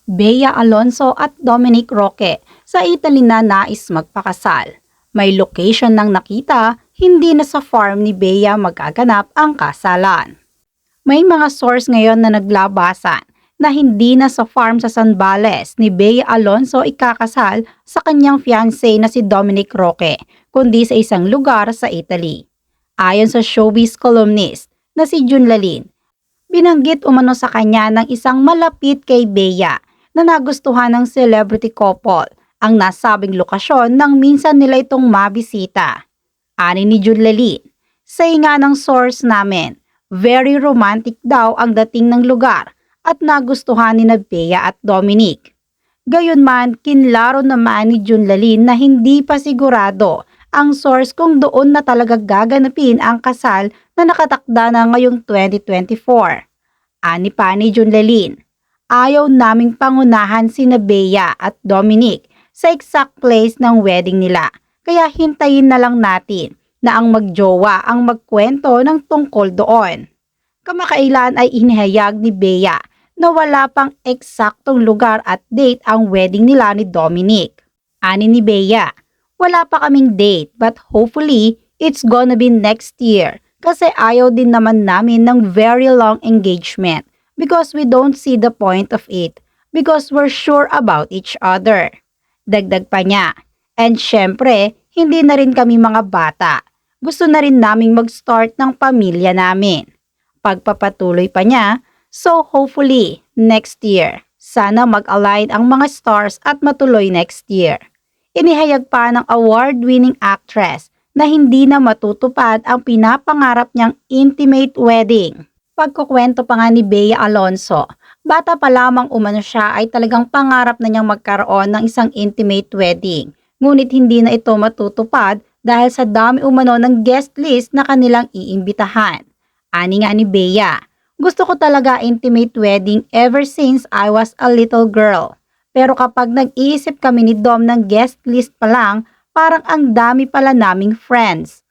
Bea Alonso at Dominic Roque sa Italy na nais magpakasal. May location nang nakita, hindi na sa farm ni Bea magaganap ang kasalan. May mga source ngayon na naglabasan na hindi na sa farm sa Zambales ni Bea Alonso ikakasal sa kanyang fiancé na si Dominic Roque, kundi sa isang lugar sa Italy. Ayon sa showbiz columnist na si Jun Lalin, binanggit umano sa kanya ng isang malapit kay Bea na nagustuhan ng celebrity couple ang nasabing lokasyon nang minsan nila itong mabisita. Ani ni Jun Lalin, say nga ng source namin, very romantic daw ang dating ng lugar at nagustuhan ni Bea at Dominic. Gayunman, kinlaro naman ni Jun Lalin na hindi pa sigurado ang source kung doon na talaga gaganapin ang kasal na nakatakda na ngayong 2024. Ani pa ni Jun Lalin, ayaw naming pangunahan sina Bea at Dominic sa exact place ng wedding nila, kaya hintayin na lang natin na ang magjowa ang magkwento ng tungkol doon. Kamakailan ay inihayag ni Bea na wala pang eksaktong lugar at date ang wedding nila ni Dominic. Ani ni Bea, wala pa kaming date but hopefully it's gonna be next year kasi ayaw din naman namin ng very long engagement because we don't see the point of it because we're sure about each other. Dagdag pa niya, and syempre, hindi na rin kami mga bata. Gusto na rin naming mag-start ng pamilya namin. Pagpapatuloy pa niya, so hopefully, next year, sana mag-align ang mga stars at matuloy next year. Inihayag pa ng award-winning actress na hindi na matutupad ang pinapangarap niyang intimate wedding. Pagkukwento pa nga ni Bea Alonso, bata pa lamang umano siya ay talagang pangarap na niyang magkaroon ng isang intimate wedding. Ngunit hindi na ito matutupad dahil sa dami umano ng guest list na kanilang iimbitahan. Ani nga ni Bea, gusto ko talaga intimate wedding ever since I was a little girl. Pero kapag nag-iisip kami ni Dom ng guest list pa lang, parang ang dami pala naming friends.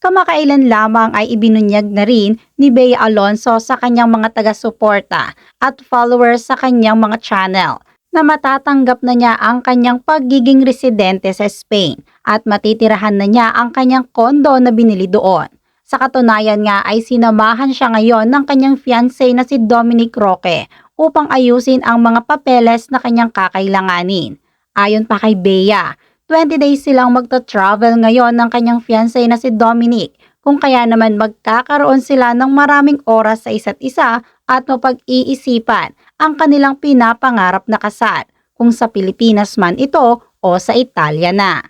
Kamakailan lamang ay ibinunyag na rin ni Bea Alonso sa kanyang mga taga-suporta at followers sa kanyang mga channel na matatanggap na niya ang kanyang pagiging residente sa Spain at matitirahan na niya ang kanyang kondo na binili doon. Sa katunayan nga ay sinamahan siya ngayon ng kanyang fiancé na si Dominic Roque upang ayusin ang mga papeles na kanyang kakailanganin. Ayon pa kay Bea, 20 days silang magta-travel ngayon ng kanyang fiancé na si Dominic, kung kaya naman magkakaroon sila ng maraming oras sa isa't isa at mapag-iisipan ang kanilang pinapangarap na kasal, kung sa Pilipinas man ito o sa Italia na.